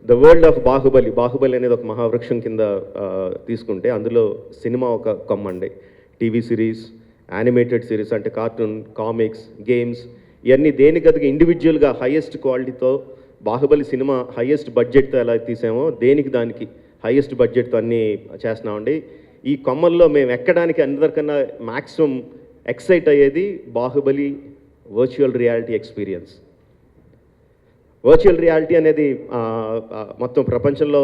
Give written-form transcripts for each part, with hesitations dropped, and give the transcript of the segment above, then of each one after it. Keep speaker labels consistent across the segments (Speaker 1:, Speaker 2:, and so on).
Speaker 1: The world of Baahubali అనేది ఒక మహావృక్షం కింద తీసుకుంటే అందులో సినిమా ఒక కొమ్మండి. టీవీ సిరీస్, యానిమేటెడ్ సిరీస్ అంటే కార్టూన్, కామిక్స్, గేమ్స్ ఇవన్నీ దేనికదిగా ఇండివిజువల్గా హైయెస్ట్ క్వాలిటీతో బాహుబలి సినిమా హైయెస్ట్ బడ్జెట్తో ఎలా తీసామో దానికి హైయెస్ట్ బడ్జెట్తో అన్నీ చేస్తున్నామండి. ఈ కొమ్మల్లో మేము ఎక్కడానికి అందరికన్నా మ్యాక్సిమం ఎక్సైట్ అయ్యేది Baahubali virtual reality experience. Virtual reality అనేది మొత్తం ప్రపంచంలో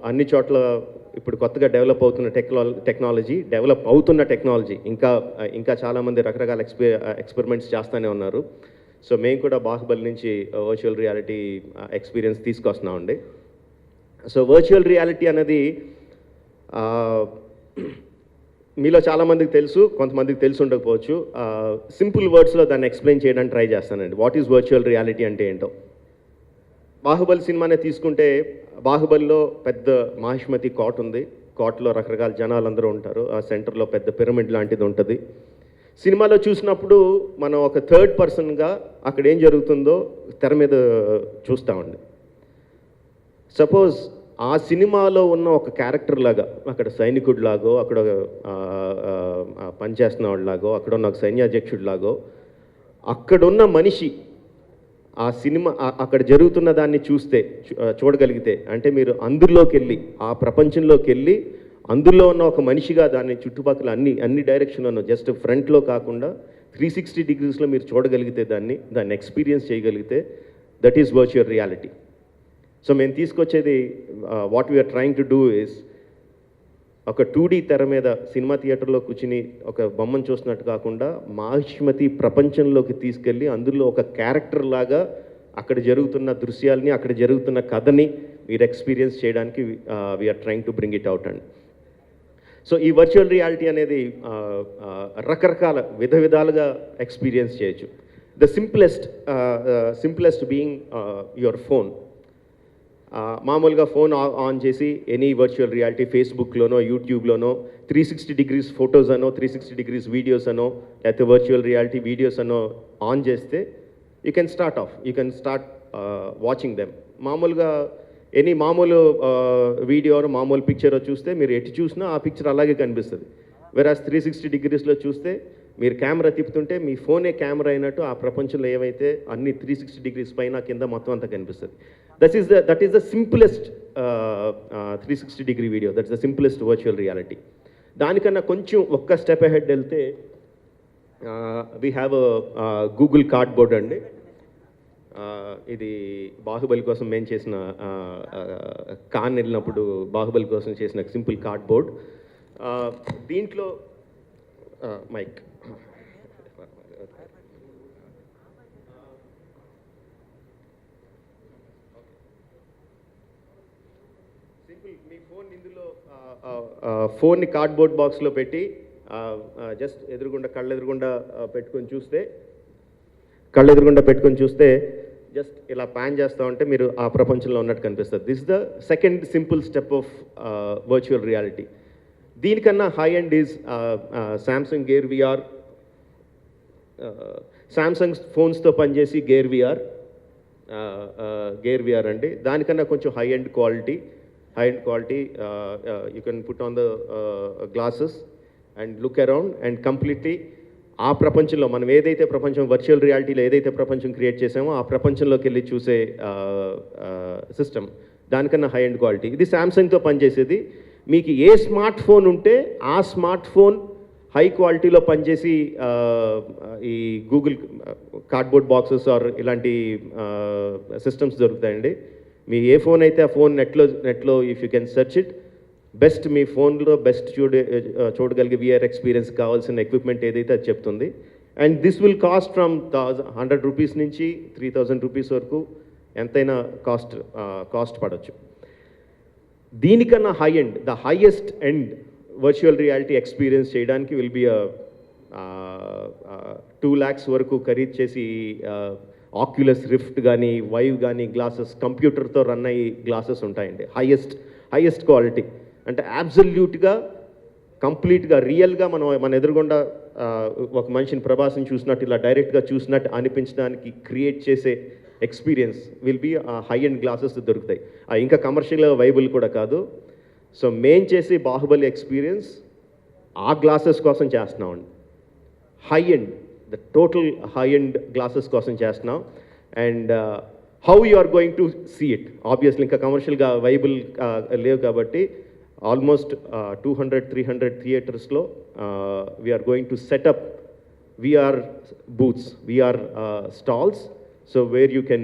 Speaker 1: అన్ని చోట్ల ఇప్పుడు కొత్తగా డెవలప్ అవుతున్న టెక్నాలజీ ఇంకా చాలామంది రకరకాల ఎక్స్పెరిమెంట్స్ చేస్తూనే ఉన్నారు. సో మేము కూడా బాహుబలి నుంచి వర్చువల్ రియాలిటీ ఎక్స్పీరియన్స్ తీసుకొస్తున్నామండి. సో వర్చువల్ రియాలిటీ అనేది మీలో చాలామందికి తెలుసు, కొంతమందికి తెలిసి ఉండకపోవచ్చు. సింపుల్ వర్డ్స్లో దాన్ని ఎక్స్ప్లెయిన్ చేయడానికి ట్రై చేస్తానండి. వాట్ ఈజ్ వర్చువల్ రియాలిటీ అంటే ఏంటో. బాహుబలి సినిమానే తీసుకుంటే బాహుబలిలో పెద్ద మహిష్మతి కోట ఉంది. కోటలో రకరకాల జనాలందరూ ఉంటారు. ఆ సెంటర్లో పెద్ద పిరమిడ్ లాంటిది ఉంటుంది. సినిమాలో చూసినప్పుడు మనం ఒక థర్డ్ పర్సన్గా అక్కడ ఏం జరుగుతుందో తెర మీద చూస్తామండి. సపోజ్ ఆ సినిమాలో ఉన్న ఒక క్యారెక్టర్ లాగా, అక్కడ సైనికుడు లాగో, అక్కడ పనిచేస్తున్న వాళ్ళలాగో, అక్కడ ఉన్న ఒక సైన్యాధ్యక్షుడిలాగో అక్కడున్న మనిషి ఆ సినిమా అక్కడ జరుగుతున్న దాన్ని చూడగలిగితే, అంటే మీరు అందులోకి వెళ్ళి ఆ ప్రపంచంలోకి వెళ్ళి అందులో ఉన్న ఒక మనిషిగా దాన్ని చుట్టుపక్కల అన్ని డైరెక్షన్లోనూ జస్ట్ ఫ్రంట్లో కాకుండా 360 డిగ్రీస్లో మీరు చూడగలిగితే దాన్ని ఎక్స్పీరియన్స్ చేయగలిగితే that is virtual reality. So మేము తీసుకొచ్చేది what we're trying to do is ఒక 2D తెర మీద సినిమా థియేటర్లో కూర్చుని ఒక బొమ్మను చూసినట్టు కాకుండా మహిష్మతి ప్రపంచంలోకి తీసుకెళ్ళి అందులో ఒక క్యారెక్టర్ లాగా అక్కడ జరుగుతున్న దృశ్యాలని, అక్కడ జరుగుతున్న కథని మీరు ఎక్స్పీరియన్స్ చేయడానికి we're trying to bring it out అండి. సో ఈ వర్చువల్ రియాలిటీ అనేది రకరకాల విధాలుగా ఎక్స్పీరియన్స్ చేయొచ్చు. The simplest being your phone. మామూలుగా ఫోన్ ఆన్ చేసి ఎనీ వర్చువల్ రియాలిటీ ఫేస్బుక్లోనో, యూట్యూబ్లోనో 360 డిగ్రీస్ ఫొటోస్ అనో, 360 డిగ్రీస్ వీడియోస్ అనో, లేకపోతే వర్చువల్ రియాలిటీ వీడియోస్ అనో ఆన్ చేస్తే you can start watching them. మామూలుగా మామూలు వీడియో మామూలు పిక్చర్ చూస్తే మీరు ఎటు చూసినా ఆ పిక్చర్ అలాగే కనిపిస్తుంది. వెరాజ్ 360 డిగ్రీస్లో చూస్తే మీరు కెమెరా తిప్పుతుంటే మీ ఫోనే కెమెరా అయినట్టు ఆ ప్రపంచంలో ఏవైతే అన్ని 360 డిగ్రీస్ పైన కింద మొత్తం అంతా కనిపిస్తుంది. That is the simplest 360 degree video. That's the simplest virtual reality. దానికన్నా కొంచెం ఒక్క స్టెప్ అహెడ్ వెళ్తే వీ హ్యావ్ గూగుల్ కార్డ్బోర్డ్ అండి. ఇది బాహుబలి కోసం మేము చేసిన కాన్ వెళ్ళినప్పుడు బాహుబలి కోసం చేసిన సింపుల్ కార్డ్బోర్డ్. దీంట్లో మైక్ మీ ఫోన్ ఇందులో ఫోన్ని కార్డ్బోర్డ్ బాక్స్లో పెట్టి జస్ట్ కళ్ళ ఎదురుగుండా పెట్టుకొని చూస్తే జస్ట్ ఇలా ప్యాన్ చేస్తూ ఉంటే మీరు ఆ ప్రపంచంలో ఉన్నట్టు కనిపిస్తుంది. This the second simple step of virtual reality. దీనికన్నా high end is Samsung gear VR. Samsung ఫోన్స్తో పనిచేసి గేర్ విఆర్ అండి. దానికన్నా కొంచెం high end quality. You can put on the glasses and look around and completely ఆ ప్రపంచంలో మనం ఏదైతే ప్రపంచం వర్చువల్ రియాలిటీలో ఏదైతే ప్రపంచం క్రియేట్ చేసామో ఆ ప్రపంచంలోకి వెళ్ళి చూసే సిస్టమ్. దానికన్నా హై ఎండ్ క్వాలిటీ. ఇది శాంసంగ్తో పనిచేసేది. మీకు ఏ స్మార్ట్ ఫోన్ ఉంటే ఆ స్మార్ట్ ఫోన్ హై క్వాలిటీలో పనిచేసి ఈ గూగుల్ కార్డ్బోర్డ్ బాక్సెస్ ఆర్ ఇలాంటి సిస్టమ్స్ దొరుకుతాయండి. మీ ఏ ఫోన్ అయితే ఆ ఫోన్ నెట్లో if you can search it, best మీ ఫోన్లో బెస్ట్ చూడగలిగే విఆర్ ఎక్స్పీరియన్స్ కావాల్సిన ఎక్విప్మెంట్ ఏదైతే అది చెప్తుంది. And this will cost from 100 rupees నుంచి 3000 రూపీస్ వరకు ఎంతైనా కాస్ట్ పడవచ్చు. దీనికన్నా high end, the highest end virtual reality experience చేయడానికి విల్ బి 2 lakhs వరకు ఖరీదు చేసి ఆక్యులస్ రిఫ్ట్ కానీ, వైవ్ కానీ గ్లాసెస్, కంప్యూటర్తో రన్ అయ్యి గ్లాసెస్ ఉంటాయండి. హైయెస్ట్ క్వాలిటీ అంటే అబ్సల్యూట్గా కంప్లీట్గా రియల్గా మన ఎదురుగుండా ఒక మనిషిని ప్రభాస్ని చూసినట్టు ఇలా డైరెక్ట్గా చూసినట్టు అనిపించడానికి క్రియేట్ చేసే experience will be high and glasses దొరుకుతాయి. ఇంకా కమర్షియల్ వైబుల్ కూడా కాదు. సో మేం చేసి బాహుబలి ఎక్స్పీరియన్స్ ఆ గ్లాసెస్ కోసం చేస్తున్నామండి. High end, the total high end glasses కోసం చేస్తున్నాం. And how you are going to see it, obviously ఇంకా కమర్షియల్గా వైబుల్ లేవు కాబట్టి ఆల్మోస్ట్ 200-300 థియేటర్స్లో we're going to set up VR booths, VR stalls, so where you can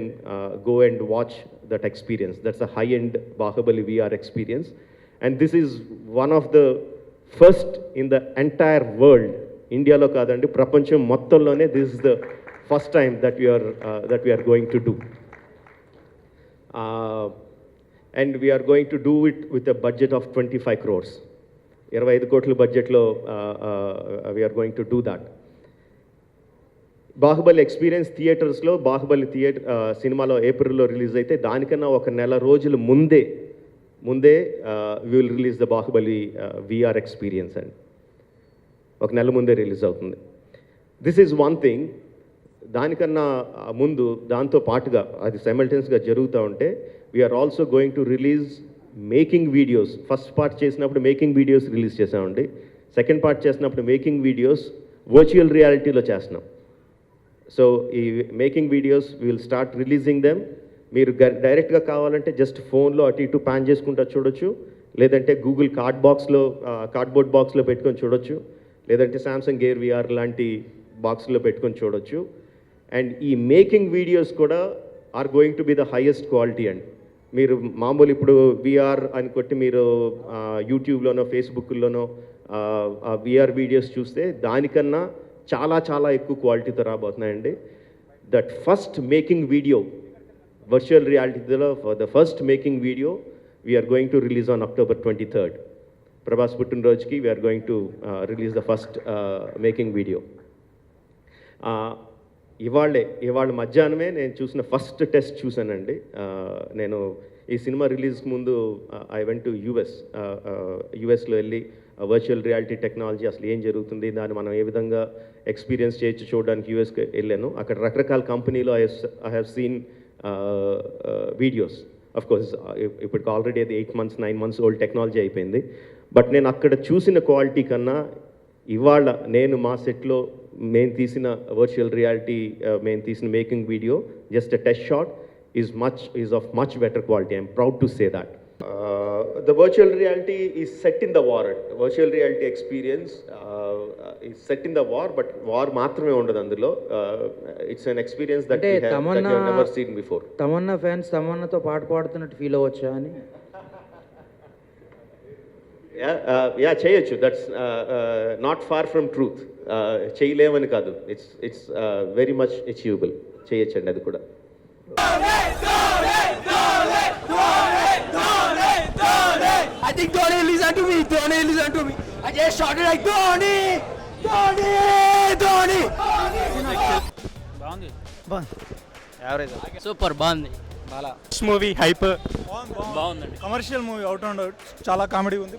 Speaker 1: go and watch that experience. That's a high-end Bahubali VR experience, and this is one of the first in the entire world. India lo kadandi, prapancham mottallone this is the first time that we are going to do, and we are going to do it with a budget of 25 crores. 25 కోట్ల budget lo we are going to do that. Baahubali experience థియేటర్స్లో బాహుబలి సినిమాలో ఏప్రిల్లో release అయితే దానికన్నా ఒక నెల రోజుల ముందే will release the Baahubali VR experience అండి. ఒక నెల ముందే రిలీజ్ అవుతుంది. This is one thing. దానికన్నా ముందు దాంతో పాటుగా అది సైమల్టేనియస్గా జరుగుతూ ఉంటే we're also going to release making videos. First part చేసినప్పుడు మేకింగ్ వీడియోస్ రిలీజ్ చేసామండి. సెకండ్ పార్ట్ చేసినప్పుడు మేకింగ్ వీడియోస్ వర్చువల్ రియాలిటీలో చేస్తున్నాం. సో ఈ making videos will start releasing them. మీరు డైరెక్ట్గా కావాలంటే జస్ట్ ఫోన్లో అటు ఇటు ప్యాన్ చేసుకుంటూ చూడొచ్చు, లేదంటే గూగుల్ కార్డ్బోర్డ్ బాక్స్లో పెట్టుకొని చూడొచ్చు, లేదంటే సామ్సంగ్ గేర్ విఆర్ లాంటి బాక్స్లో పెట్టుకొని చూడొచ్చు. అండ్ ఈ మేకింగ్ వీడియోస్ కూడా are going to be the highest quality అండి. మీరు మామూలు ఇప్పుడు విఆర్ అని కొట్టి మీరు యూట్యూబ్లోనో ఫేస్బుక్లోనో విఆర్ వీడియోస్ చూస్తే దానికన్నా చాలా చాలా ఎక్కువ క్వాలిటీతో రాబోతున్నాయండి. That first making video virtual రియాలిటీలో for the first making video we're going to release on October 23rd. Prabhas పుట్టినరోజుకి we're going to release the first making video. ఇవాళ మధ్యాహ్నమే నేను చూసిన ఫస్ట్ టెస్ట్ చూశానండి. నేను ఈ సినిమా రిలీజ్కి ముందు ఐ వెంట్ టు యుఎస్లో వెళ్ళి వర్చువల్ రియాలిటీ టెక్నాలజీ అసలు ఏం జరుగుతుంది, దాన్ని మనం ఏ విధంగా ఎక్స్పీరియన్స్ చేయొచ్చు చూడడానికి యూఎస్కి వెళ్ళాను. అక్కడ రకరకాల కంపెనీలో I have seen videos. Of course ఇప్పటికి ఆల్రెడీ అది 8 months 9 months ఓల్డ్ టెక్నాలజీ అయిపోయింది. బట్ నేను అక్కడ చూసిన క్వాలిటీ కన్నా ఇవాళ నేను మా సెట్లో మేము తీసిన వర్చువల్ రియాలిటీ మేము తీసిన making video just a test shot is of much better quality. I'm proud to say that. The virtual reality is set in the war. Virtual reality experience is set in the war, but war మాత్రమే ఉండదు అందులో. It's an experience that we have never seen before.
Speaker 2: Tamannaah fans తమన్నాతో పాట పాడుతున్నట్టు feel అవ్వచ్చా అని?
Speaker 1: Yeah చేయొచ్చు. That's not far from truth. చేయలేమని కాదు, ఇట్స్ వెరీ మచ్ అచీవబుల్. చేయొచ్చండి అది కూడా.
Speaker 3: I think Dhoni, listen to me. I just shouted like Dhoni.
Speaker 4: Super బాగుంది.
Speaker 5: మూవీ హైప్
Speaker 4: బాగుందండి.
Speaker 5: Commercial movie out and out చాలా కామెడీ ఉంది.